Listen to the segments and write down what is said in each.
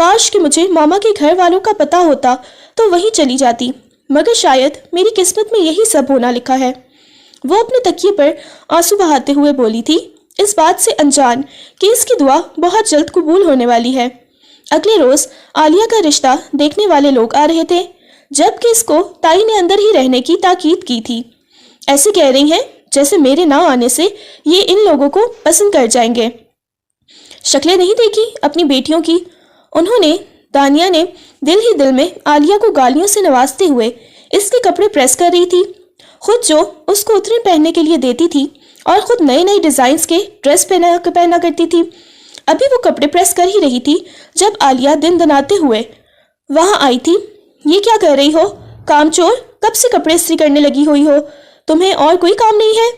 کاش کہ مجھے ماما کے گھر والوں کا پتہ ہوتا تو وہیں چلی جاتی، مگر شاید میری قسمت میں یہی سب ہونا لکھا ہے۔ وہ اپنے تکیے پر آنسو بہاتے ہوئے بولی تھی، اس بات سے انجان کہ اس کی دعا بہت جلد قبول ہونے والی ہے۔ اگلے روز عالیہ کا رشتہ دیکھنے والے لوگ آ رہے تھے، جبکہ اس کو تائی نے اندر ہی رہنے کی تاکید کی تھی۔ ایسے کہہ رہی ہیں جیسے میرے نہ آنے سے یہ ان لوگوں کو پسند کر جائیں گے۔ شکلیں نہیں دیکھی اپنی بیٹیوں کی؟ انہوں نے دانیہ نے دل ہی دل میں عالیہ کو گالیوں سے نوازتے ہوئے اس کے کپڑے پریس کر رہی تھی، خود جو اس کو اتنے پہننے کے لیے دیتی تھی اور خود نئے نئے ڈیزائنز کے ڈریس پہنا کرتی تھی۔ ابھی وہ کپڑے پریس کر ہی رہی تھی جب عالیہ دن دناتے ہوئے وہاں آئی تھی۔ یہ کیا کر رہی ہو کام چور؟ کب سے کپڑے استری کرنے لگی ہوئی ہو؟ تمہیں اور کوئی کام نہیں ہے؟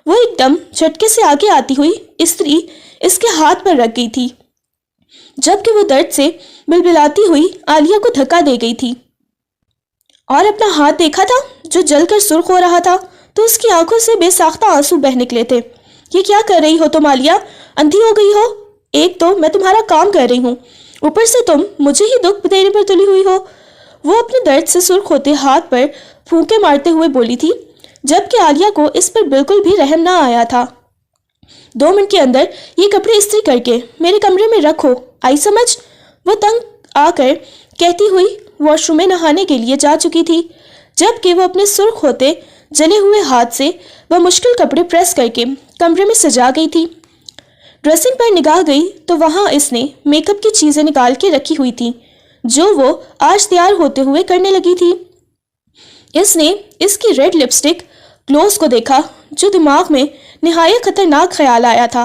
وہ ایک دم جھٹکے سے آگے آتی ہوئی استری اس کے ہاتھ پر رکھ گئی تھی، جبکہ وہ درد سے بلبلاتی ہوئی عالیہ کو دھکا دے گئی تھی۔ اور اپنا ہاتھ دیکھا تھا جو جل کر سرخ ہو رہا تھا تو اس کی آنکھوں سے بے ساختہ آنسو بہہ نکلے تھے۔ یہ کیا کر رہی ہو تم عالیہ؟ اندھی ہو گئی ہو؟ ایک تو میں تمہارا کام کر رہی ہوں، اوپر سے تم مجھے ہی دکھ دینے پر تلی ہوئی ہو۔ وہ اپنے درد سے سرخ ہوتے ہاتھ پر پھونکے مارتے ہوئے بولی تھی، جبکہ عالیہ کو اس پر بالکل بھی رحم نہ آیا تھا۔ 2 منٹ کے اندر یہ کپڑے استری کر کے میرے کمرے میں رکھو، آئی سمجھ؟ وہ تنگ آ کر کہتی ہوئی واش روم میں نہانے کے لیے جا چکی تھی، جبکہ وہ اپنے سرخ ہوتے جلے ہوئے ہاتھ سے بمشکل کپڑے پریس کر کے کمرے میں سجا گئی تھی۔ ڈریسنگ پر نگاہ گئی تو وہاں اس نے میک اپ کی چیزیں نکال کے رکھی ہوئی تھی جو وہ آج تیار ہوتے ہوئے کرنے لگی تھی۔ اس نے اس کی ریڈ لپسٹک گلوز کو دیکھا جو دماغ میں نہایت خطرناک خیال آیا تھا۔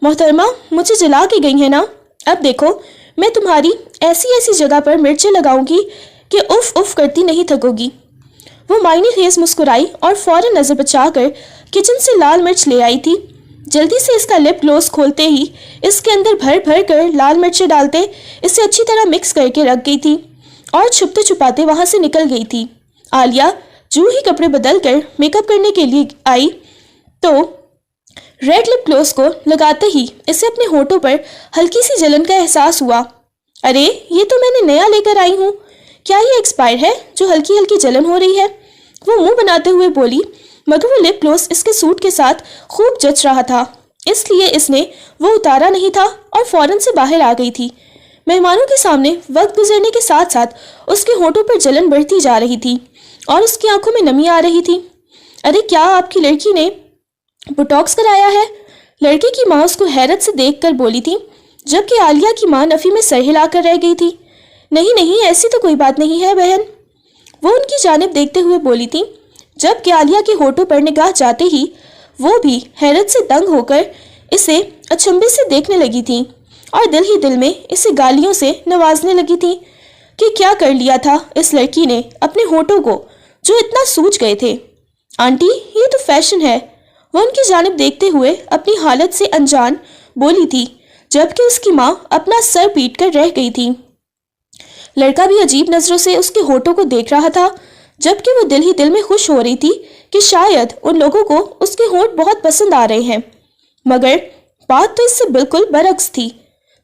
محترمہ مجھے جلا کے گئی ہیں نا؟ اب دیکھو میں تمہاری ایسی ایسی جگہ پر مرچیں لگاؤں گی کہ اف اف کرتی نہیں تھکو گی۔ وہ معنی خیز مسکرائی اور فوراً نظر بچا کر کچن سے لال مرچ لے آئی تھی۔ جلدی سے اس کا لپ گلوز کھولتے ہی اس کے اندر بھر بھر کر لال مرچیں ڈالتے اسے اچھی طرح مکس کر کے رکھ گئی تھی اور چھپتے چھپاتے وہاں سے نکل گئی تھی۔ عالیہ جو ہی کپڑے بدل کر میک اپ کرنے کے لیے آئی تو ریڈ لپ گلوز کو لگاتے ہی اسے اپنے ہونٹوں پر ہلکی سی جلن کا احساس ہوا۔ ارے یہ تو میں نے نیا لے کر آئی ہوں، کیا یہ ایکسپائر ہے جو ہلکی ہلکی جلن ہو رہی ہے؟ وہ منہ بناتے ہوئے بولی، مگر وہ لپ گلوز اس کے سوٹ کے ساتھ خوب جچ رہا تھا، اس لیے اس نے وہ اتارا نہیں تھا اور فوراً سے باہر آ گئی تھی۔ مہمانوں کے سامنے وقت گزرنے کے ساتھ ساتھ اس کے ہونٹوں پر جلن بڑھتی جا رہی تھی اور اس کی آنکھوں میں نمی آ رہی تھی۔ ارے کیا آپ کی لڑکی نے بوٹاکس کرایا ہے؟ لڑکی کی ماں اس کو حیرت سے دیکھ کر بولی تھی، جبکہ عالیہ کی ماں نفی میں سر ہلا کر رہ گئی تھی۔ نہیں نہیں ایسی تو کوئی بات نہیں ہے بہن، وہ ان کی جانب دیکھتے ہوئے بولی تھی، جبکہ عالیہ کے ہونٹوں پر نگاہ جاتے ہی وہ بھی حیرت سے دنگ ہو کر اسے اچنبے سے دیکھنے لگی تھی اور دل ہی دل میں اسے گالیوں سے نوازنے لگی تھی کہ کیا کر لیا تھا اس لڑکی نے اپنے ہونٹوں کو جو اتنا سوج گئے تھے۔ آنٹی یہ تو فیشن ہے، وہ ان کی جانب دیکھتے ہوئے اپنی حالت سے انجان بولی تھی، جبکہ اس کی ماں اپنا سر پیٹ کر رہ گئی تھی۔ لڑکا بھی عجیب نظروں سے اس کے ہونٹوں کو دیکھ رہا تھا، جبکہ وہ دل ہی دل میں خوش ہو رہی تھی کہ شاید ان لوگوں کو اس کے ہونٹ بہت پسند آ رہے ہیں، مگر بات تو اس سے بالکل برعکس تھی۔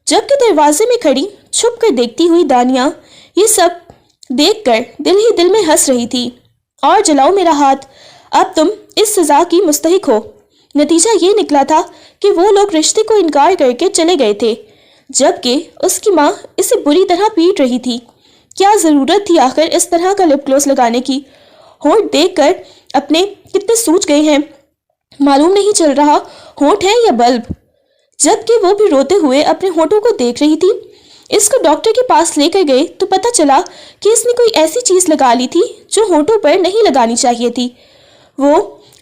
جبکہ دروازے میں کھڑی چھپ کر دیکھتی ہوئی دانیہ یہ سب دیکھ کر دل ہی دل میں ہنس رہی تھی۔ اور جلاؤ میرا ہاتھ، اب تم اس سزا کی مستحق ہو۔ نتیجہ یہ نکلا تھا کہ وہ لوگ رشتے کو انکار کر کے چلے گئے تھے، جبکہ اس کی ماں اسے بری طرح پیٹ رہی تھی۔ کیا ضرورت تھی آخر اس طرح کا لپ گلوز لگانے کی؟ ہونٹ دیکھ کر اپنے کتنے سوج گئے ہیں، معلوم نہیں چل رہا ہونٹ ہے یا بلب۔ جبکہ وہ بھی روتے ہوئے اپنے ہونٹوں کو دیکھ رہی تھی۔ اس کو ڈاکٹر کے پاس لے کر گئے تو پتہ چلا کہ اس نے کوئی ایسی چیز لگا لی تھی جو ہونٹوں پر نہیں لگانی چاہیے تھی۔ وہ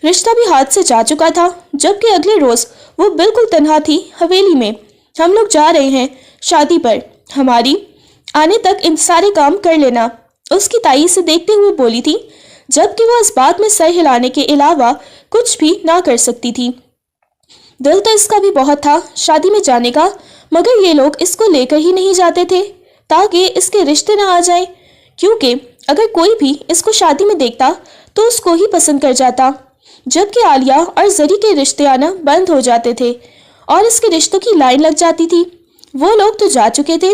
رشتہ بھی ہاتھ سے جا چکا تھا، جبکہ اگلے روز وہ بالکل تنہا تھی حویلی میں۔ ہم لوگ جا رہے ہیں شادی پر، ہماری آنے تک ان سارے کام کر لینا، اس کی تائی سے دیکھتے ہوئے بولی تھی، جبکہ وہ اس بات میں سر ہلانے کے علاوہ کچھ بھی نہ کر سکتی تھی۔ دل تو اس کا بھی بہت تھا شادی میں جانے کا، مگر یہ لوگ اس کو لے کر ہی نہیں جاتے تھے تاکہ اس کے رشتے نہ آ جائیں، کیونکہ اگر کوئی بھی اس کو شادی میں دیکھتا تو اس کو ہی پسند کر جاتا، جبکہ عالیہ اور زری کے رشتے آنا بند ہو جاتے تھے اور اس کے رشتوں کی لائن لگ جاتی تھی۔ وہ لوگ تو جا چکے تھے،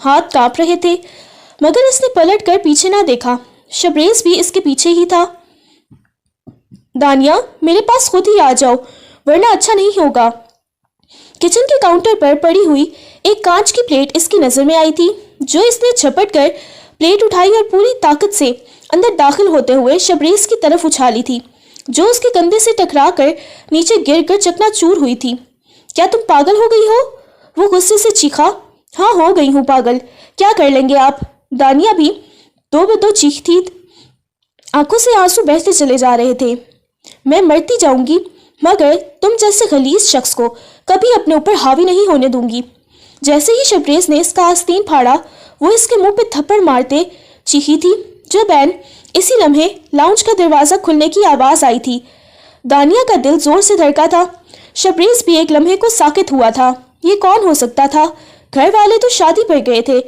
ہاتھ کانپ رہے تھے، مگر اس نے پلٹ کر پیچھے نہ دیکھا۔ شبریز بھی اس کے پیچھے ہی تھا۔ دانیہ، میرے پاس خود ہی آ جاؤ ورنہ اچھا نہیں ہوگا۔ کچن کے کاؤنٹر پر پڑی ہوئی ایک کانچ کی پلیٹ اس کی نظر میں آئی تھی، جو اس نے جھپٹ کر پلیٹ اٹھائی اور پوری طاقت سے اندر داخل ہوتے ہوئے شبریز کی طرف اچھالی تھی، جو اس کے کندھے سے ٹکرا کر نیچے گر کر چکنا چور ہوئی تھی۔ کیا تم پاگل ہو گئی ہو؟ وہ غصے سے چیخا۔ ہاں، ہو گئی ہوں پاگل، کیا کر لیں گے آپ؟ دانیہ بھی دو بدو چیختی، آنکھوں سے آنسو بہتے چلے جا رہے تھے۔ میں مرتی جاؤں گی، مگر تم جیسے غلیظ شخص کو کبھی اپنے اوپر حاوی نہیں ہونے دوں گی۔ جیسے ہی شبریز نے اس کا آستین پھاڑا، وہ اس کے منہ پہ تھپڑ مارتے چیخی تھی۔ جب اسی لمحے لاؤنج کا دروازہ کھلنے کی آواز آئی تھی۔ دانیہ کا دل زور سے دھڑکا تھا۔ شبریز بھی ایک لمحے کو ساکت ہوا تھا۔ یہ کون ہو سکتا تھا؟ گھر والے تو شادی پر گئے تھے۔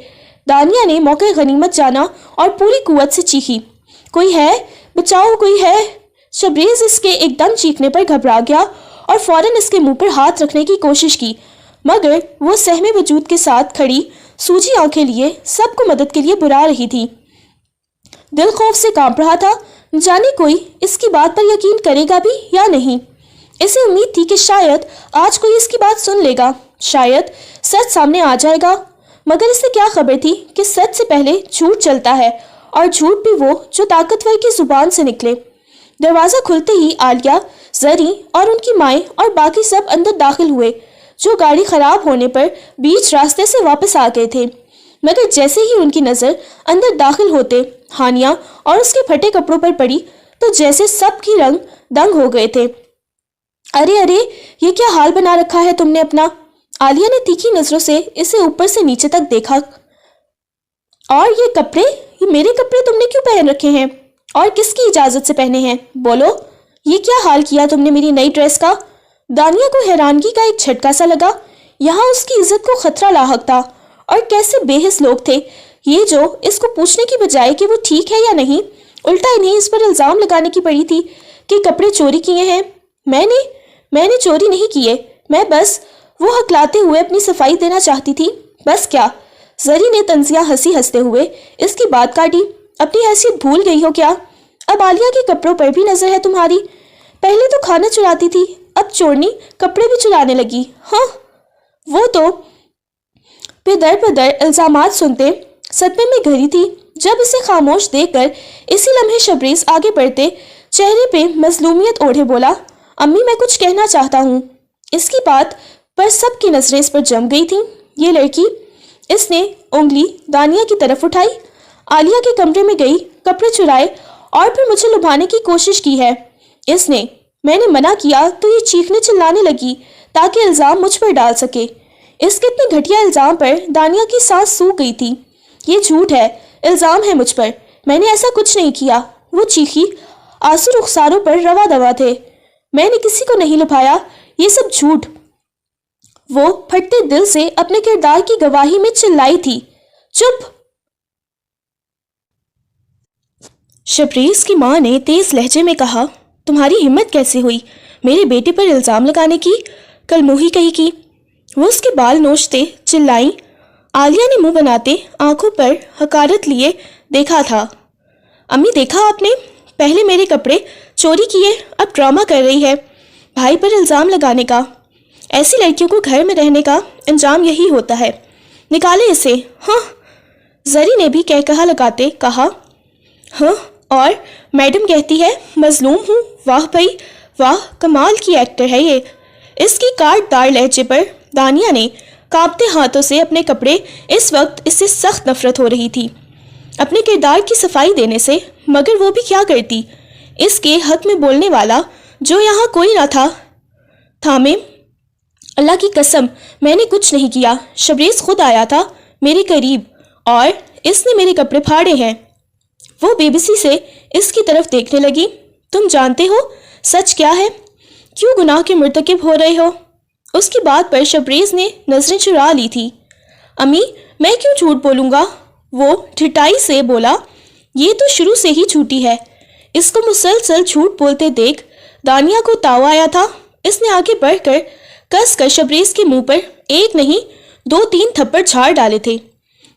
دانیہ نے موقع غنیمت جانا اور پوری قوت سے چیخی، کوئی ہے؟ بچاؤ، کوئی ہے؟ شبریز اس کے ایک دم چیخنے پر گھبرا گیا اور فوراً اس کے منہ پر ہاتھ رکھنے کی کوشش کی، مگر وہ سہمے وجود کے ساتھ کھڑی سوجی آنکھیں لیے سب کو مدد کے لیے بلا رہی تھی۔ دل خوف سے کانپ رہا تھا، جانے کوئی اس کی بات پر یقین کرے گا بھی یا نہیں۔ اسے امید تھی کہ شاید آج کوئی اس کی بات سن لے گا، شاید سچ سامنے آ جائے گا، مگر اسے کیا خبر تھی کہ سچ سے پہلے جھوٹ چلتا ہے، اور جھوٹ بھی وہ جو طاقتور کی زبان سے نکلے۔ دروازہ کھلتے ہی عالیہ، زری اور ان کی مائیں اور باقی سب اندر داخل ہوئے، جو گاڑی خراب ہونے پر بیچ راستے سے واپس آ گئے تھے، مگر جیسے ہی ان کی نظر اندر داخل ہوتے ہانیہ اور اس کے پھٹے کپڑوں پر پڑی تو جیسے سب کی رنگ دنگ ہو گئے تھے۔ ارے ارے، یہ کیا حال بنا رکھا ہے تم نے اپنا؟ عالیہ نے تیکھی نظروں سے اسے اوپر سے نیچے تک دیکھا۔ اور یہ کپڑے، یہ میرے کپڑے تم نے کیوں پہن رکھے ہیں؟ اور کس کی اجازت سے پہنے ہیں؟ بولو، یہ کیا حال کیا تم نے میری نئی ڈریس کا؟ دانیہ کو حیرانگی کا ایک جھٹکا سا لگا۔ یہاں اس کی عزت کو خطرہ لاحق تھا، اور کیسے بے حس لوگ تھے یہ جو اس کو پوچھنے کی بجائے کہ وہ ٹھیک ہے یا نہیں، الٹا انہیں اس پر الزام لگانے کی پڑی تھی کہ کپڑے چوری کیے ہیں۔ میں نے چوری نہیں کیے، میں بس، وہ ہکلاتے ہوئے اپنی صفائی دینا چاہتی تھی۔ بس کیا؟ زری نے طنزیہ ہنسی ہنستے ہوئے اس کی بات کاٹی۔ اپنی حیثیت بھول گئی ہو کیا؟ اب عالیہ کے کپڑوں پر بھی نظر ہے تمہاری؟ پہلے تو کھانا چراتی تھی، اب چورنی کپڑے بھی چرانے لگی۔ ہاں، وہ تو در بدر الزامات سنتے صدمے میں گھری تھی۔ جب اسے خاموش دیکھ کر اسی لمحے شبریز آگے بڑھتے چہرے پہ مظلومیت اوڑھے بولا، امی میں کچھ کہنا چاہتا ہوں۔ اس کی بات پر سب کی نظریں اس پر جم گئی تھیں۔ یہ لڑکی، اس نے انگلی دانیہ کی طرف اٹھائی، عالیہ کے کمرے میں گئی، کپڑے چرائے اور پھر مجھے لبھانے کی کوشش کی ہے اس نے۔ میں نے منع کیا تو یہ چیخنے چلانے لگی تاکہ الزام مجھ پر ڈال سکے۔ اس کے اتنے گھٹیا الزام پر دانیہ کی سانس سوکھ گئی تھی۔ یہ جھوٹ ہے، الزام ہے مجھ پر، میں نے ایسا کچھ نہیں کیا، وہ چیخی، آنسو رخساروں پر روا دوا تھے۔ میں نے کسی کو نہیں لبھایا، یہ سب جھوٹ۔ وہ پھٹتے دل سے اپنے کردار کی گواہی میں چلائی تھی۔ چپ! شبریز کی ماں نے تیز لہجے میں کہا، تمہاری ہمت کیسے ہوئی میرے بیٹے پر الزام لگانے کی؟ کل منہ ہی کہی کی۔ وہ اس کے بال نوچتے چلائیں۔ عالیہ نے منہ بناتے آنکھوں پر حقارت لیے دیکھا تھا۔ امی دیکھا آپ نے، پہلے میرے کپڑے چوری کیے، اب ڈرامہ کر رہی ہے بھائی پر الزام لگانے کا۔ ایسی لڑکیوں کو گھر میں رہنے کا انجام یہی ہوتا ہے، نکالے اسے۔ ہاں، زری نے بھی کہا لگاتے کہا۔ ہاں، اور میڈم کہتی ہے مظلوم ہوں۔ واہ بھائی واہ، کمال کی ایکٹر ہے یہ۔ اس کی کاٹ دار لہجے پر دانیہ نے کانپتے ہاتھوں سے اپنے کپڑے، اس وقت اس سے سخت نفرت ہو رہی تھی اپنے کردار کی صفائی دینے سے، مگر وہ بھی کیا کرتی؟ اس کے حق میں بولنے والا جو یہاں کوئی نہ تھا۔ تھامے، اللہ کی قسم میں نے کچھ نہیں کیا، شبریز خود آیا تھا میرے قریب اور اس نے میرے کپڑے پھاڑے ہیں۔ وہ بے بسی سے اس کی طرف دیکھنے لگی۔ تم جانتے ہو سچ کیا ہے؟ کیوں گناہ کے مرتکب ہو رہے ہو؟ اس کی بات پر شبریز نے نظریں چرا لی تھی۔ امی میں کیوں جھوٹ بولوں گا؟ وہ ٹھٹائی سے بولا، یہ تو شروع سے ہی جھوٹی ہے۔ اس کو مسلسل جھوٹ بولتے دیکھ دانیہ کو تاؤ آیا تھا۔ اس نے آگے بڑھ کر کس کر شبریز کے منہ پر ایک نہیں 2-3 تھپڑ جھاڑ ڈالے تھے۔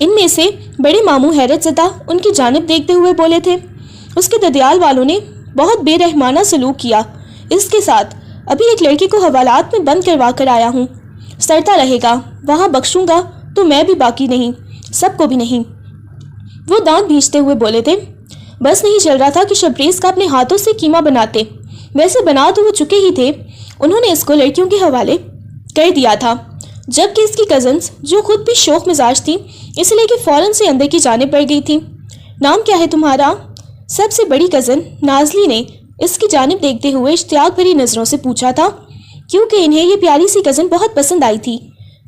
ان میں سے بڑے ماموں حیرت زدہ ان کی جانب دیکھتے ہوئے بولے تھے، اس کے ددیال والوں نے بہت بے رحمانہ سلوک کیا اس کے ساتھ، ابھی ایک لڑکی کو حوالات میں بند کروا کر آیا ہوں، سڑتا رہے گا، وہاں بخشوں گا تو میں بھی باقی نہیں، سب کو بھی نہیں۔ وہ دانت بھینچتے ہوئے بولے تھے، بس نہیں چل رہا تھا کہ شبریز کا اپنے ہاتھوں سے قیمہ بناتے، ویسے بنا تو وہ چکے ہی تھے، انہوں نے اس کو لڑکیوں کے حوالے کر دیا تھا، جبکہ اس کی کزنز جو خود بھی شوق مزاج تھی اس لیے کہ فوراً سے اندر کی جانب بڑھ گئی تھی۔ نام کیا ہے تمہارا؟ سب سے بڑی کزن نازلی نے اس کی جانب دیکھتے ہوئے اشتیاق بھری نظروں سے پوچھا تھا، کیونکہ انہیں یہ پیاری سی کزن بہت پسند آئی تھی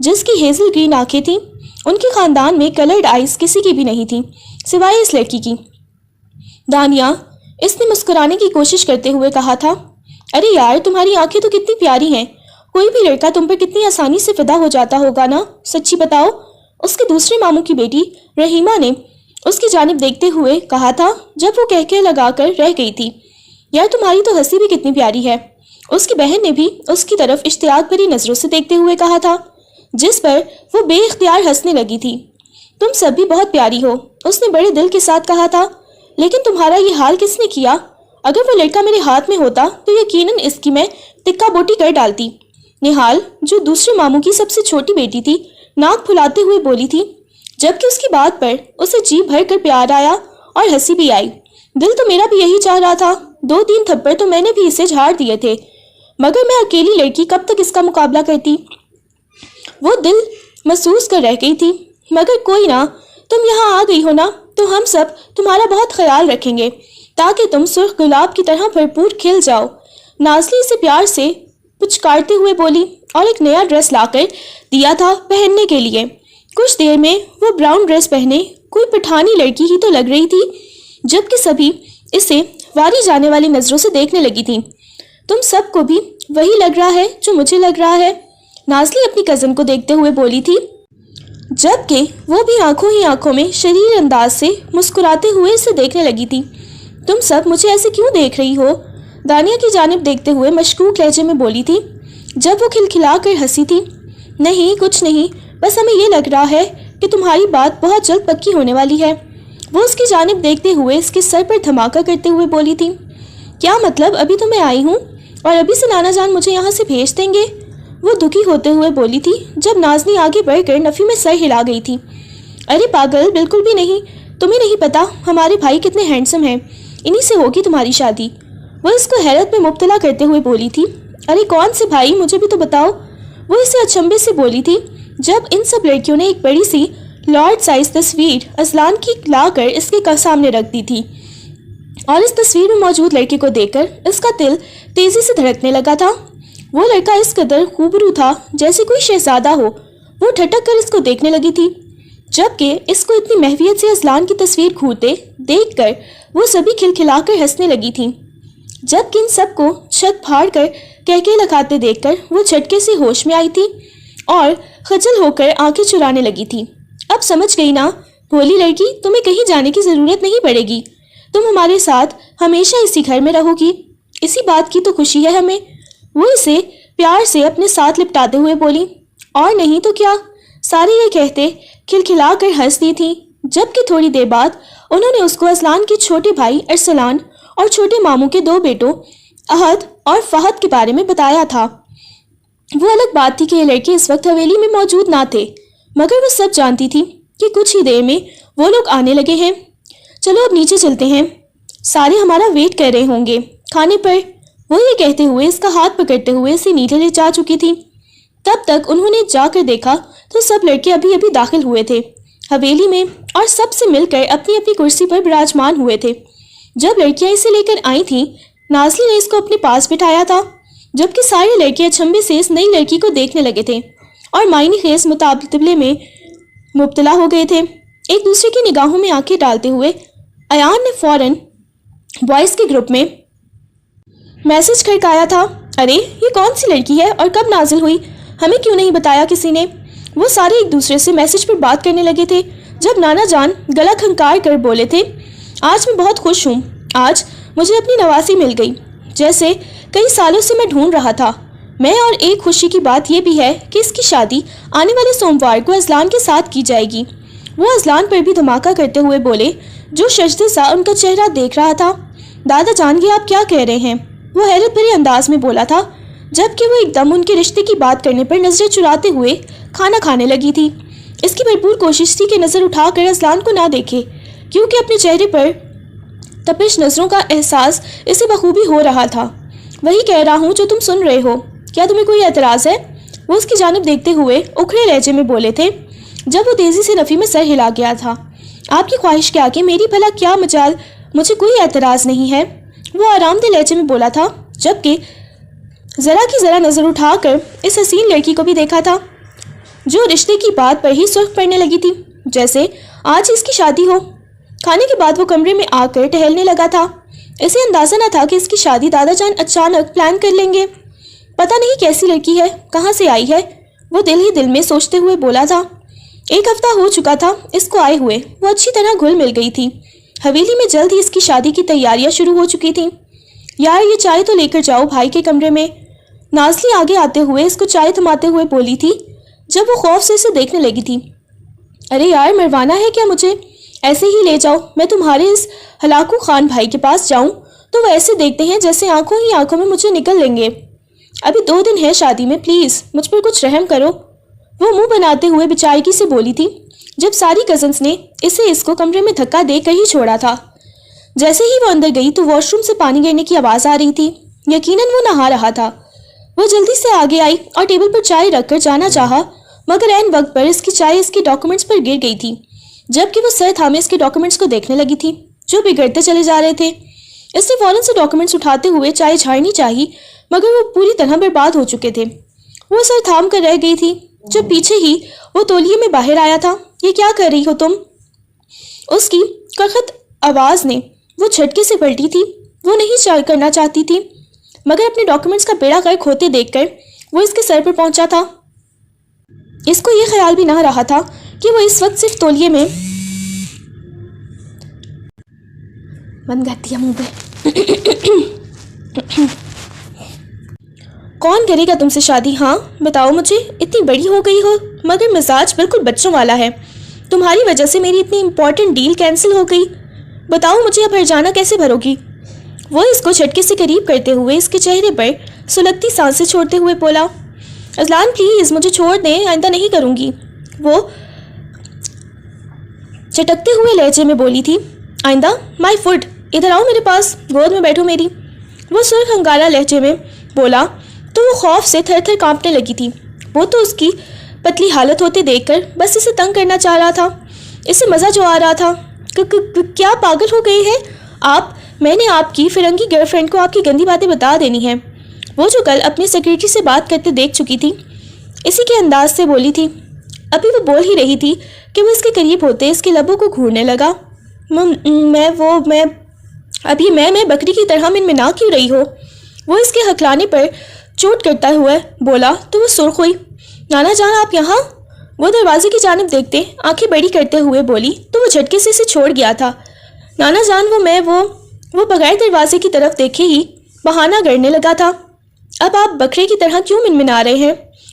جس کی ہیزل گرین آنکھیں تھیں۔ ان کے خاندان میں کلرڈ آئیز کسی کی بھی نہیں تھی سوائے اس لڑکی کی۔ دانیہ، اس نے مسکرانے کی کوشش کرتے ہوئے کہا تھا، ارے یار تمہاری آنکھیں تو کتنی پیاری ہیں، کوئی بھی لڑکا تم پر کتنی آسانی سے فدا ہو جاتا ہوگا نا، سچی بتاؤ۔ اس کے دوسرے ماموں کی بیٹی رحیمہ نے اس کی جانب دیکھتے ہوئے کہا تھا جب وہ کہکے لگا کر رہ گئی تھی، یار تمہاری تو ہنسی بھی کتنی پیاری ہے۔ اس کی بہن نے بھی اس کی طرف اشتیاق بھری نظروں سے دیکھتے ہوئے کہا تھا، جس پر وہ بے اختیار ہنسنے لگی تھی۔ تم سب بھی بہت پیاری ہو، اس نے بڑے دل کے ساتھ کہا تھا، لیکن تمہارا یہ حال کس نے کیا؟ اگر وہ لڑکا میرے ہاتھ میں ہوتا تو یقیناً اس کی میں ٹکا بوٹی کر ڈالتی۔ نہال، جو دوسرے ماموں کی سب سے چھوٹی بیٹی تھی، ناک پھلاتے ہوئے بولی تھی، جبکہ اس کی بات پر اسے جی بھر کر پیار آیا اور ہنسی بھی آئی۔ دل تو میرا بھی یہی چاہ رہا تھا، 2-3 تھپڑ تو میں نے بھی اسے جھاڑ دیے تھے، مگر میں اکیلی لڑکی کب تک اس کا مقابلہ کرتی؟ وہ دل محسوس کر رہ گئی تھی، مگر کوئی نہ، تم یہاں آ گئی ہو نا تو ہم سب تمہارا بہت خیال رکھیں گے تاکہ تم سرخ گلاب کی طرح بھرپور کھل جاؤ۔ نازلی اسے پیار سے پچکارتے ہوئے بولی اور ایک نیا ڈریس لا کر دیا تھا پہننے کے لیے۔ کچھ دیر میں وہ براؤن ڈریس پہنے کوئی پٹھانی لڑکی ہی تو لگ رہی تھی، جبکہ سبھی اسے واری جانے والی نظروں سے دیکھنے لگی تھی۔ تم سب کو بھی وہی لگ رہا ہے جو مجھے لگ رہا ہے، نازلی اپنی کزن کو دیکھتے ہوئے بولی تھی، جبکہ وہ بھی آنکھوں ہی آنکھوں میں شریر انداز سے مسکراتے ہوئے اسے دیکھنے لگی تھی۔ تم سب مجھے ایسے کیوں دیکھ رہی ہو؟ دانیہ کی جانب دیکھتے ہوئے مشکوک لہجے میں بولی تھی، جب وہ کھلکھلا کر ہنسی تھی۔ نہیں، کچھ نہیں، بس ہمیں یہ لگ رہا ہے کہ تمہاری بات بہت جلد پکی ہونے والی ہے۔ وہ اس کی جانب دیکھتے ہوئے اس کے سر پر دھماکہ کرتے ہوئے بولی تھی، کیا مطلب؟ ابھی تو میں آئی ہوں اور ابھی سے نانا جان مجھے یہاں سے بھیج دیں گے؟ وہ دکھی ہوتے ہوئے بولی تھی جب نازنی آگے بڑھ کر نفی میں سر ہلا گئی تھی۔ ارے پاگل، بالکل بھی نہیں، تمہیں نہیں پتا ہمارے بھائی کتنے ہینڈسم ہیں، انہی سے ہوگی تمہاری شادی۔ وہ اس کو حیرت میں مبتلا کرتے ہوئے بولی تھی، ارے کون سے بھائی، مجھے بھی تو بتاؤ۔ وہ اسے اچنبے سے بولی تھی جب ان سب لڑکیوں نے ایک بڑی سی لارج سائز تصویر اذلان کی لا کر اس کے سامنے رکھ دی تھی، اور اس تصویر میں موجود لڑکے کو دیکھ کر اس کا دل تیزی سے دھڑکنے لگا تھا۔ وہ لڑکا اس قدر خوبرو تھا جیسے کوئی شہزادہ ہو۔ وہ ٹھٹک کر اس کو دیکھنے لگی تھی، جبکہ اس کو اتنی محویت سے اذلان کی تصویر کھورتے دیکھ کر وہ سبھی کھلکھلا کر ہنسنے لگی تھیں، جبکہ ان سب کو چھت پھاڑ کر کہکے لگاتے دیکھ کر وہ جھٹکے سے ہوش میں آئی تھی اور خجل ہو کر آنکھیں چرانے لگی تھی۔ اب سمجھ گئی نا بھولی لڑکی، تمہیں کہیں جانے کی ضرورت نہیں پڑے گی، تم ہمارے ساتھ ہمیشہ اسی گھر میں رہو گی، اسی بات کی تو خوشی ہے ہمیں۔ وہ اسے پیار سے اپنے ساتھ لپٹاتے ہوئے بولی، اور نہیں تو کیا۔ سارے یہ کہتے کھلکھلا کر ہنس دی تھی، جبکہ تھوڑی دیر بعد انہوں نے اس کو اذلان کے چھوٹے بھائی ارسلان اور چھوٹے ماموں کے 2 بیٹوں احد اور فہد کے بارے میں بتایا تھا۔ وہ الگ بات تھی کہ یہ لڑکے اس وقت حویلی میں موجود نہ تھے، مگر وہ سب جانتی تھی کہ کچھ ہی دیر میں وہ لوگ آنے لگے ہیں۔ چلو اب نیچے چلتے ہیں، سارے ہمارا ویٹ کر رہے ہوں گے کھانے پر۔ وہ یہ کہتے ہوئے اس کا ہاتھ پکڑتے ہوئے اسے نیچے لے جا چکی تھی۔ تب تک انہوں نے جا کر دیکھا تو سب لڑکے ابھی ابھی داخل ہوئے تھے حویلی میں اور سب سے مل کر اپنی اپنی کرسی پر براجمان ہوئے تھے۔ جب لڑکیاں اسے لے کر آئی تھیں، نازلی نے اس کو اپنے پاس بٹھایا تھا، جبکہ سارے لڑکے اچنبے سے اس نئی لڑکی کو دیکھنے لگے تھے اور معنی خیز متبادلے میں مبتلا ہو گئے تھے، ایک دوسرے کی نگاہوں میں آنکھیں ڈالتے ہوئے۔ ایان نے فوراً بوائز کے گروپ میں میسج کھڑکایا تھا، ارے یہ کون سی لڑکی ہے اور کب نازل ہوئی، ہمیں کیوں نہیں بتایا کسی نے؟ وہ سارے ایک دوسرے سے میسج پر بات کرنے لگے تھے جب نانا جان گلا کھنکار کر بولے تھے، آج میں بہت خوش ہوں، آج مجھے اپنی نواسی مل گئی جیسے کئی سالوں سے میں ڈھونڈ رہا تھا۔ میں اور ایک خوشی کی بات یہ بھی ہے کہ اس کی شادی آنے والے سوموار کو اذلان کے ساتھ کی جائے گی۔ وہ اذلان پر بھی دھماکہ کرتے ہوئے بولے جو شجدے سا ان کا چہرہ دیکھ رہا تھا۔ دادا جان گے آپ کیا کہہ رہے ہیں؟ وہ حیرت بھرے انداز میں بولا تھا، جبکہ وہ ایک دم ان کے رشتے کی بات کرنے پر نظریں چراتے ہوئے کھانا کھانے لگی تھی۔ اس کی بھرپور کوشش تھی کہ نظر اٹھا کر اذلان کو نہ دیکھے، کیونکہ اپنے چہرے پر تپش نظروں کا احساس اسے بخوبی ہو رہا تھا۔ وہی کہہ رہا ہوں جو تم سن رہے ہو، کیا تمہیں کوئی اعتراض ہے؟ وہ اس کی جانب دیکھتے ہوئے اکھڑے لہجے میں بولے تھے، جب وہ تیزی سے نفی میں سر ہلا گیا تھا۔ آپ کی خواہش کیا کہ میری بھلا کیا مجال، مجھے کوئی اعتراض نہیں ہے، وہ آرام دہ لہجے میں بولا تھا، جبکہ ذرا کی ذرا نظر اٹھا کر اس حسین لڑکی کو بھی دیکھا تھا جو رشتے کی بات پر ہی سرخ پڑنے لگی تھی جیسے آج اس کی شادی ہو۔ کھانے کے بعد وہ کمرے میں آ کر ٹہلنے لگا تھا۔ اسے اندازہ نہ تھا کہ اس کی شادی دادا جان اچانک پلان کر لیں گے۔ پتہ نہیں کیسی لڑکی ہے، کہاں سے آئی ہے، وہ دل ہی دل میں سوچتے ہوئے بولا تھا۔ ایک ہفتہ ہو چکا تھا اس کو آئے ہوئے، وہ اچھی طرح گھل مل گئی تھی۔ حویلی میں جلد ہی اس کی شادی کی تیاریاں شروع ہو چکی تھیں۔ یار یہ چائے تو لے کر جاؤ بھائی کے کمرے میں، نازلی آگے آتے ہوئے اس کو چائے تھماتے ہوئے بولی تھی جب وہ خوف سے اسے دیکھنے لگی تھی۔ ارے یار مروانا ہے کیا مجھے؟ ایسے ہی لے جاؤ، میں تمہارے اس ہلاکو خان بھائی کے پاس جاؤں تو وہ ایسے دیکھتے ہیں جیسے آنکھوں ہی آنکھوں میں مجھے نکل لیں گے۔ ابھی 2 دن ہے شادی میں، پلیز مجھ پر کچھ رحم کرو، وہ منہ بناتے ہوئے بیچارگی سے بولی تھی جب ساری کزنس نے اس کو کمرے میں دھکا دے کر ہی چھوڑا تھا۔ جیسے ہی وہ اندر گئی تو واش روم سے پانی گرنے کی آواز آ رہی تھی۔ یقیناً وہ نہا رہا تھا۔ وہ جلدی سے آگے آئی اور ٹیبل پر چائے رکھ کر جانا چاہا، مگر عین وقت پر اس کی چائے اس کے ڈاکومنٹس پر گر گئی تھی، جبکہ وہ سر تھامے اس کے ڈاکومنٹس کو دیکھنے لگی تھی جو بگڑتے چلے جا رہے تھے۔ اس نے فوراً سے ڈاکومنٹس اٹھاتے ہوئے چائے جھاڑنی چاہی، مگر وہ پوری طرح برباد ہو چکے تھے۔ وہ سر تھام کر رہ گئی تھی جب پیچھے ہی وہ تولیے میں باہر آیا تھا۔ یہ کیا کر رہی ہو تم؟ اس کی کرخت آواز نے وہ جھٹکے سے پلٹی تھی۔ وہ نہیں کرنا چاہتی تھی، مگر اپنے ڈاکومنٹس کا بیڑا غرق ہوتے دیکھ کر وہ اس کے سر پر پہنچا تھا۔ اس کو یہ خیال بھی نہ رہا تھا کہ وہ اس وقت صرف تولیے میں بند کر دیا منہ پہ۔ کون کرے گا تم سے شادی؟ ہاں بتاؤ مجھے، اتنی بڑی ہو گئی ہو مگر مزاج بالکل بچوں والا ہے۔ تمہاری وجہ سے میری اتنی امپورٹنٹ ڈیل کینسل ہو گئی، بتاؤ مجھے اب ہرجانہ کیسے بھرو گی؟ وہ اس کو جھٹکے سے قریب کرتے ہوئے اس کے چہرے پر سلگتی سانسیں چھوڑتے ہوئے بولا، اذلان پلیز مجھے چھوڑ دیں، آئندہ نہیں کروں گی۔ وہ چٹکتے ہوئے لہجے میں بولی تھی، آئندہ؟ مائی فوڈ، ادھر آؤ میرے پاس، گود میں بیٹھو میری، وہ سرخ انگارہ لہجے میں بولا تو وہ خوف سے تھر تھر کانپنے لگی تھی۔ وہ تو اس کی پتلی حالت ہوتے دیکھ کر بس اسے تنگ کرنا چاہ رہا تھا، اسے مزہ جو آ رہا تھا۔ کیا پاگل ہو گئی ہے آپ؟ میں نے آپ کی فرنگی گرل فرینڈ کو آپ کی گندی باتیں بتا دینی ہیں، وہ جو کل اپنی سیکریٹری سے بات کرتے دیکھ چکی تھی، اسی کے انداز سے بولی تھی۔ ابھی وہ بول ہی رہی تھی کہ وہ اس کے قریب ہوتے اس کے لبوں کو گھورنے لگا۔ میں بکری کی طرح منمنا کیوں رہی ہو؟ وہ اس کے ہکلانے پر چوٹ کرتا ہوا بولا تو وہ سرخ ہوئی۔ نانا جان آپ یہاں؟ وہ دروازے کی جانب دیکھتے آنکھیں بڑی کرتے ہوئے بولی تو وہ جھٹکے سے اسے چھوڑ گیا تھا۔ نانا جان وہ بغیر دروازے کی طرف دیکھے ہی بہانہ گڑنے لگا تھا۔ اب آپ بکرے کی طرح کیوں منمنا رہے ہیں؟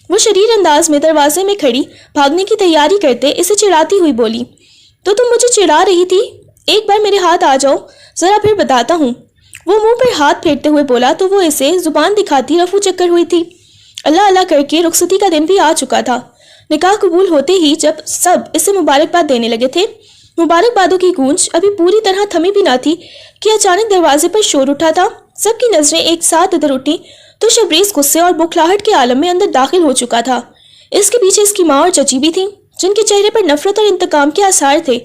وہ شریر انداز میں دروازے میں کھڑی بھاگنے کی تیاری کرتے اسے چڑھاتی ہوئی بولی، تو تم مجھے چڑھا رہی تھی؟ ایک بار میرے ہاتھ آ جاؤ ذرا پھر بتاتا ہوں۔ وہ منہ پر ہاتھ پھیرتے ہوئے بولا تو وہ اسے زبان دکھاتی رفو چکر ہوئی تھی۔ اللہ اللہ کر کے رخصتی کا دن بھی آ چکا تھا۔ نکاح قبول ہوتے ہی جب سب اسے مبارکباد دینے لگے تھے، مبارکبادوں کی گونج ابھی پوری طرح تھمی بھی نہ تھی کہ اچانک دروازے پر شور اٹھا تھا۔ سب کی نظریں ایک ساتھ ادھر اٹھی تو شبریز غصے اور بوکھلاہٹ کے عالم میں اندر داخل ہو چکا تھا۔ اس کے پیچھے اس کی ماں اور چچی بھی تھیں جن کے چہرے پر نفرت اور انتقام کے آثار تھے۔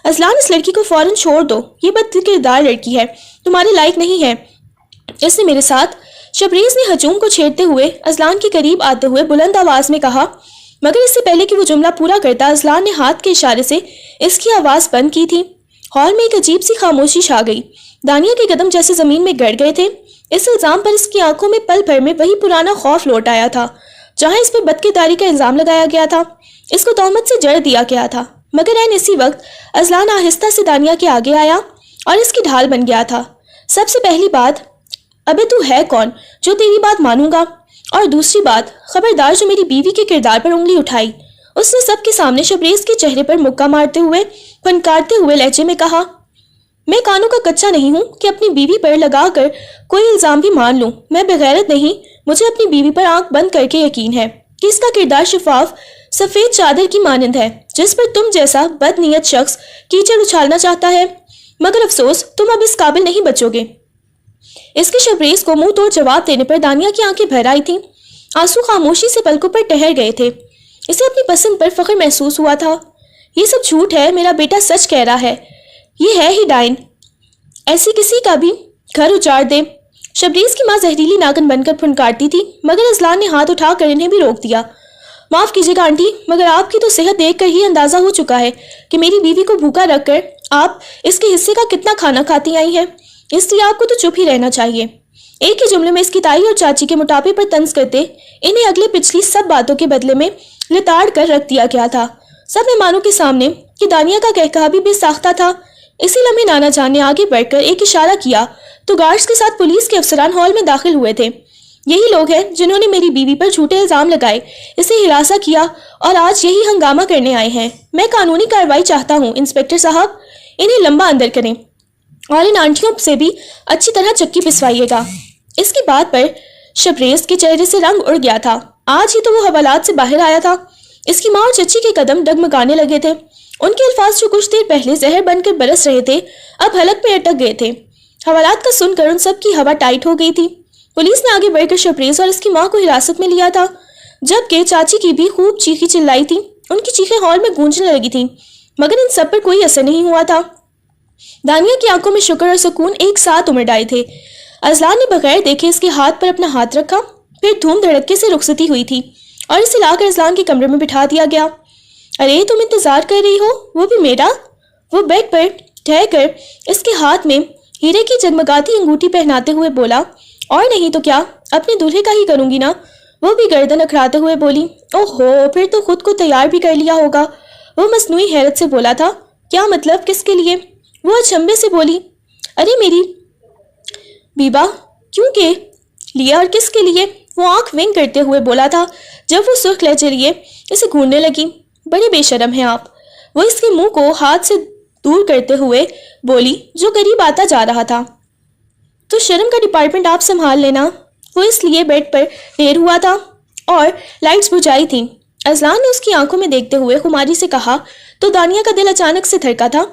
اذلان اس لڑکی کو فوراً چھوڑ دو، یہ بد کردار لڑکی ہے، تمہارے لائق نہیں ہے، اس نے میرے ساتھ، شبریز نے ہجوم کو چھیڑتے ہوئے اذلان کے قریب آتے ہوئے بلند آواز میں کہا، مگر اس سے پہلے کہ وہ جملہ پورا کرتا اذلان نے ہاتھ کے اشارے سے اس کی آواز بند کی تھی۔ ہال میں ایک عجیب سی خاموشی چھا گئی۔ دانیہ کے قدم جیسے زمین میں گڑ گئے تھے۔ اس الزام پر اس کی آنکھوں میں پل بھر میں وہی پرانا خوف لوٹ آیا تھا جہاں اس پر بدکرداری کا الزام لگایا گیا تھا، اس کو تہمت سے جڑ دیا گیا تھا۔ مگر عین اسی وقت اذلان آہستہ سے دانیہ کے آگے آیا اور اس کی ڈھال بن گیا تھا۔ سب سے پہلی بات، ابے تو ہے کون جو تیری بات مانوں گا؟ اور دوسری بات، خبردار جو میری بیوی کے کردار پر انگلی اٹھائی، اس نے سب کے سامنے شبریز کے چہرے پر مکہ مارتے ہوئے پھنکارتے ہوئے لہجے میں کہا، میں کانوں کا کچا نہیں ہوں کہ اپنی بیوی پر لگا کر کوئی الزام بھی مان لوں۔ میں بغیرت نہیں، مجھے اپنی بیوی پر آنکھ بند کر کے یقین ہے کہ اس کا کردار شفاف سفید چادر کی مانند ہے جس پر تم جیسا بد نیت شخص کیچڑ اچھالنا چاہتا ہے، مگر افسوس تم اب اس قابل نہیں بچو گے۔ اس کے شبریز کو منہ توڑ جواب دینے پر دانیہ کی آنکھیں بھر آئی تھیں، آنسو خاموشی سے پلکوں پر ٹہر گئے تھے۔ اسے اپنی پسند پر فخر محسوس ہوا تھا۔ یہ سب جھوٹ ہے، میرا بیٹا سچ کہہ رہا ہے، یہ ہے ہی ڈائن، ایسی کسی کا بھی گھر اجاڑ دے۔ شبریز کی ماں زہریلی ناگن بن کر پھنکارتی تھی، مگر اذلان نے ہاتھ اٹھا کر انہیں بھی روک دیا۔ معاف کیجیے گا آنٹی، مگر آپ کی تو صحت دیکھ کر ہی اندازہ ہو چکا ہے کہ میری بیوی کو بھوکا رکھ کر آپ اس کے حصے کا کتنا کھانا کھاتی آئی ہیں، اس لیے آپ کو تو چپ ہی رہنا چاہیے۔ ایک ہی جملے میں اس کی تائی اور چاچی کے موٹاپے پر طنز کرتے انہیں اگلے پچھلی سب باتوں کے بدلے میں لتاڑ کر رکھ دیا گیا تھا، سب مہمانوں کے سامنے کہ دانیہ کا کہکہا بھی بے ساختہ تھا۔ اسی لمحے نانا جان نے آگے بڑھ کر ایک اشارہ کیا تو گارڈز کے ساتھ پولیس کے افسران ہال میں داخل ہوئے تھے۔ یہی لوگ ہیں جنہوں نے میری بیوی پر جھوٹے الزام لگائے، اسے ہراساں کیا اور آج یہی ہنگامہ کرنے آئے ہیں۔ میں قانونی کارروائی چاہتا ہوں انسپکٹر صاحب، انہیں لمبا اندر کریں اور ان آنٹیوں سے بھی اچھی طرح چکی پسوائیے گا۔ اس کی بات پر شبریز کے چہرے سے رنگ اڑ گیا تھا، آج ہی تو وہ حوالات سے باہر آیا تھا۔ اس کی ماں اور چچی کے قدم ڈگمگانے لگے تھے، ان کے الفاظ جو کچھ دیر پہلے زہر بن کر برس رہے تھے اب حلق میں اٹک گئے تھے۔ حوالات کا سن کر ان سب کی ہوا ٹائٹ ہو گئی تھی۔ پولیس نے آگے بڑھ کر شبریز اور اس کی ماں کو حراست میں لیا تھا، جبکہ چاچی کی بھی خوب چیخی چلائی تھی، ان کی چیخیں ہال میں گونجنے لگی تھیں، مگر ان سب پر کوئی اثر نہیں ہوا تھا۔ دانیہ کی آنکھوں میں شکر اور سکون ایک ساتھ امڑ آئے تھے۔ اذلان نے بغیر دیکھے اس کے ہاتھ پر اپنا ہاتھ رکھا، پھر دھوم دھڑکے سے رخصتی ہوئی تھی اور اسے لا کر اذلان کے کمرے میں بٹھا دیا گیا۔ ارے تم انتظار کر رہی ہو، وہ بھی میرا؟ وہ بیڈ پر ٹھہر کر اس کے ہاتھ میں ہیرے کی جگمگاتی انگوٹھی پہناتے ہوئے بولا، اور نہیں تو کیا، اپنے دولہے کا ہی کروں گی نا۔ وہ بھی گردن اکھڑاتے ہوئے بولی، اوہو پھر تو خود کو تیار بھی کر لیا ہوگا۔ وہ مصنوعی حیرت سے بولا تھا، کیا مطلب، کس کے لیے؟ وہ اچنبھے سے بولی، ارے میری بیبا، کیوں کے لیے اور کس کے لیے؟ وہ آنکھ ونگ کرتے ہوئے بولا تھا جب وہ سرخ لہجے لیے اسے گھورنے لگی۔ بڑے بے شرم ہیں آپ، وہ اس کے منہ کو ہاتھ سے دور کرتے ہوئے بولی جو قریب آتا جا رہا تھا۔ تو شرم کا ڈپارٹمنٹ آپ سنبھال لینا۔ وہ اس لیے بیڈ پر ڈھیر ہوا تھا اور لائٹس بجھائی تھیں۔ اذلان نے اس کی آنکھوں میں دیکھتے ہوئے خماری سے کہا تو دانیہ کا دل اچانک سے دھڑکا تھا۔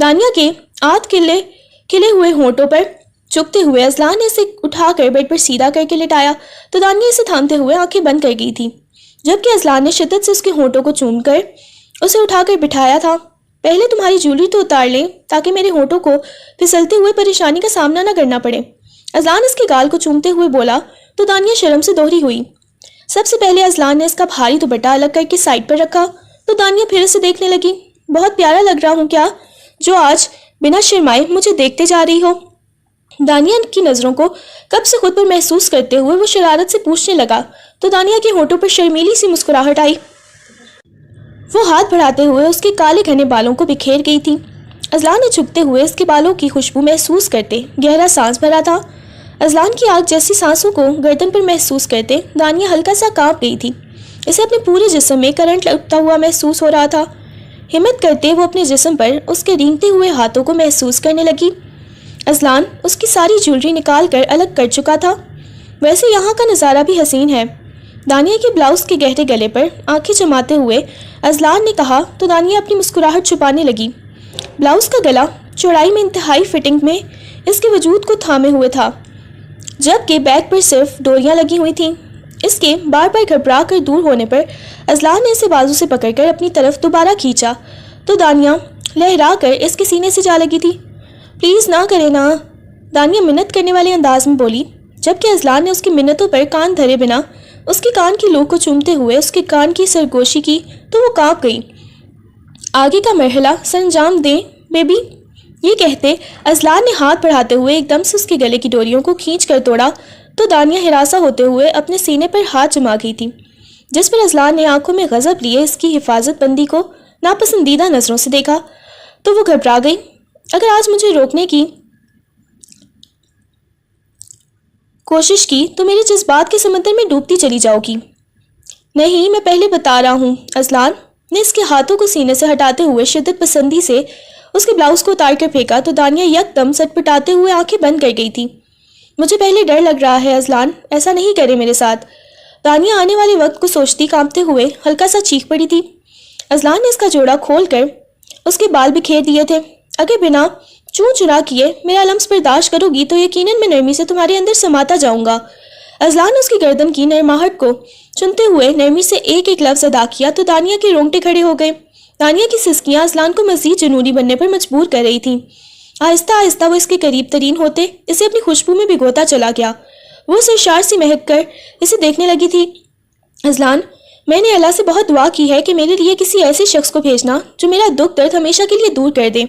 دانیہ کے آدھ کھلے ہوئے ہونٹوں پر چکتے ہوئے اذلان نے اسے اٹھا کر بیڈ پر سیدھا کر کے لٹایا تو دانیہ اسے تھامتے ہوئے آنکھیں بند کر گئی تھی، جبکہ اذلان نے شدت سے اس کے ہونٹوں کو چوم کر اسے اٹھا کر بٹھایا تھا۔ پہلے تمہاری جولی تو اتار لیں تاکہ میرے ہونٹوں کو پھسلتے ہوئے پریشانی کا سامنا نہ کرنا پڑے۔ اذلان اس کے گال کو چومتے ہوئے بولا تو دانیہ شرم سے دوہری ہوئی۔ سب سے پہلے اذلان نے اس کا بھاری دوپٹہ الگ کر کے سائڈ پر رکھا تو دانیہ پھر اسے دیکھنے لگی۔ بہت پیارا لگ رہا ہوں کیا، جو آج بنا شرمائے مجھے دیکھتے جا رہی ہو؟ دانیہ کی نظروں کو کب سے خود پر محسوس کرتے ہوئے وہ شرارت سے پوچھنے لگا تو دانیہ کے ہونٹوں پر شرمیلی سی مسکراہٹ آئی۔ وہ ہاتھ بڑھاتے ہوئے اس کے کالے گھنے بالوں کو بکھیر گئی تھی۔ اذلان نے جھکتے ہوئے اس کے بالوں کی خوشبو محسوس کرتے گہرا سانس بھرا تھا۔ اذلان کی آگ جیسی سانسوں کو گردن پر محسوس کرتے دانیہ ہلکا سا کانپ گئی تھی، اسے اپنے پورے جسم میں کرنٹ لگتا ہوا محسوس ہو رہا تھا۔ ہمت کرتے وہ اپنے جسم پر اس کے رینگتے ہوئے ہاتھوں کو محسوس کرنے لگی۔ اذلان اس کی ساری جولری نکال کر الگ کر چکا تھا۔ ویسے یہاں کا نظارہ بھی حسین ہے۔ دانیہ کے بلاؤز کے گہرے گلے پر آنکھیں جماتے ہوئے اذلان نے کہا تو دانیہ اپنی مسکراہٹ چھپانے لگی۔ بلاؤز کا گلا چوڑائی میں انتہائی فٹنگ میں اس کے وجود کو تھامے ہوئے تھا، جبکہ بیک پر صرف ڈوریاں لگی ہوئی تھیں۔ اس کے بار بار گھبرا کر دور ہونے پر اذلان نے اسے بازو سے پکڑ کر اپنی طرف دوبارہ کھینچا تو دانیہ لہرا کر اس کے سینے سے جا لگی تھی۔ پلیز نہ کرے نا، دانیہ منت کرنے والے انداز میں بولی، جبکہ اذلان نے اس کی منتوں پر کان دھرے بنا اس کے کان کی لوک کو چومتے ہوئے اس کے کان کی سرگوشی کی تو وہ کانپ گئی۔ آگے کا مرحلہ سرانجام دیں بیبی، یہ کہتے اذلان نے ہاتھ بڑھاتے ہوئے ایک دم سے اس کے گلے کی ڈوریوں کو کھینچ کر توڑا تو دانیہ ہراساں ہوتے ہوئے اپنے سینے پر ہاتھ جما گئی تھی، جس پر اذلان نے آنکھوں میں غضب لیے اس کی حفاظت بندی کو ناپسندیدہ نظروں سے دیکھا تو وہ گھبرا گئی۔ اگر آج مجھے روکنے کی کوشش کی تو میرے جذبات کے سمندر میں ڈوبتی چلی جاؤ گی۔ نہیں، میں پہلے بتا رہا ہوں۔ اذلان نے اس کے ہاتھوں کو سینے سے ہٹاتے ہوئے شدت پسندی سے اس کے بلاؤز کو اتار کر پھینکا تو دانیہ یک دم سٹپٹاتے ہوئے آنکھیں بند کر گئی تھی۔ مجھے پہلے ڈر لگ رہا ہے اذلان، ایسا نہیں کرے میرے ساتھ۔ دانیہ آنے والے وقت کو سوچتی کانپتے ہوئے ہلکا سا چیخ پڑی تھی۔ اذلان نے اس کا جوڑا کھول کر اس کے بال بکھیر دیے تھے۔ اگر بنا چون چنا کیے میرا لمس برداشت کرو گی تو یقیناً میں نرمی سے تمہارے اندر سماتا جاؤں گا۔ اذلان نے اس کی گردن کی نرماہٹ کو چنتے ہوئے نرمی سے ایک ایک لفظ ادا کیا تو دانیہ کے رونگٹے کھڑے ہو گئے۔ دانیہ کی سسکیاں اذلان کو مزید جنونی بننے پر مجبور کر رہی تھیں۔ آہستہ آہستہ وہ اس کے قریب ترین ہوتے اسے اپنی خوشبو میں بھگوتا چلا گیا۔ وہ سرشار سی مہک کر اسے دیکھنے لگی تھی۔ اذلان، میں نے اللہ سے بہت دعا کی ہے کہ میرے لیے کسی ایسے شخص کو بھیجنا جو میرا دکھ درد ہمیشہ کے لیے دور کر دے،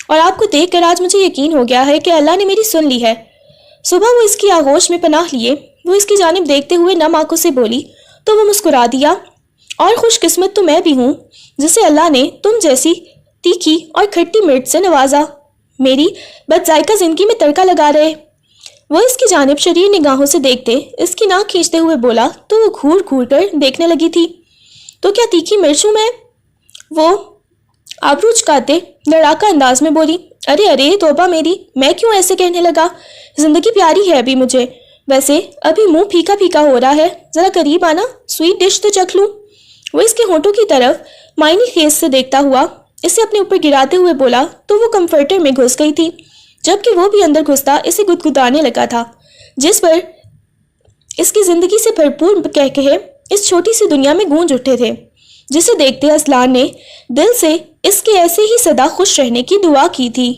اور آپ کو دیکھ کر آج مجھے یقین ہو گیا ہے کہ اللہ نے میری سن لی ہے۔ صبح وہ اس کی آغوش میں پناہ لیے وہ اس کی جانب دیکھتے ہوئے نم آنکھوں سے بولی تو وہ مسکرا دیا، اور خوش قسمت تو میں بھی ہوں جسے اللہ نے تم جیسی تیکھی اور کھٹی مرچ سے نوازا، میری بد ذائقہ زندگی میں تڑکا لگا رہے۔ وہ اس کی جانب شریر نگاہوں سے دیکھتے اس کی ناک کھینچتے ہوئے بولا تو وہ گھور گھور کر دیکھنے لگی تھی۔ تو کیا تیکھی مرچ ہوں میں؟ وہ آبرو چکاتے لڑاکا انداز میں بولی۔ ارے توبہ میری، میں کیوں ایسے کہنے لگا؟ زندگی پیاری ہے ابھی مجھے، ویسے ابھی منہ پھیکا پھیکا ہو رہا ہے، ذرا قریب آنا، سویٹ ڈش تو چکھ لوں۔ وہ اس کے ہونٹوں کی طرف معنی خیز سے دیکھتا ہوا اسے اپنے اوپر گراتے ہوئے بولا تو وہ کمفرٹر میں گھس گئی تھی، جبکہ وہ بھی اندر گھستا اسے گدگدانے لگا تھا، جس پر اس کی زندگی سے بھرپور کہکہے اس چھوٹی سی دنیا میں گونج اٹھے تھے، جسے دیکھتے اذلان نے دل سے اس کے ایسے ہی سدا خوش رہنے کی دعا کی تھی۔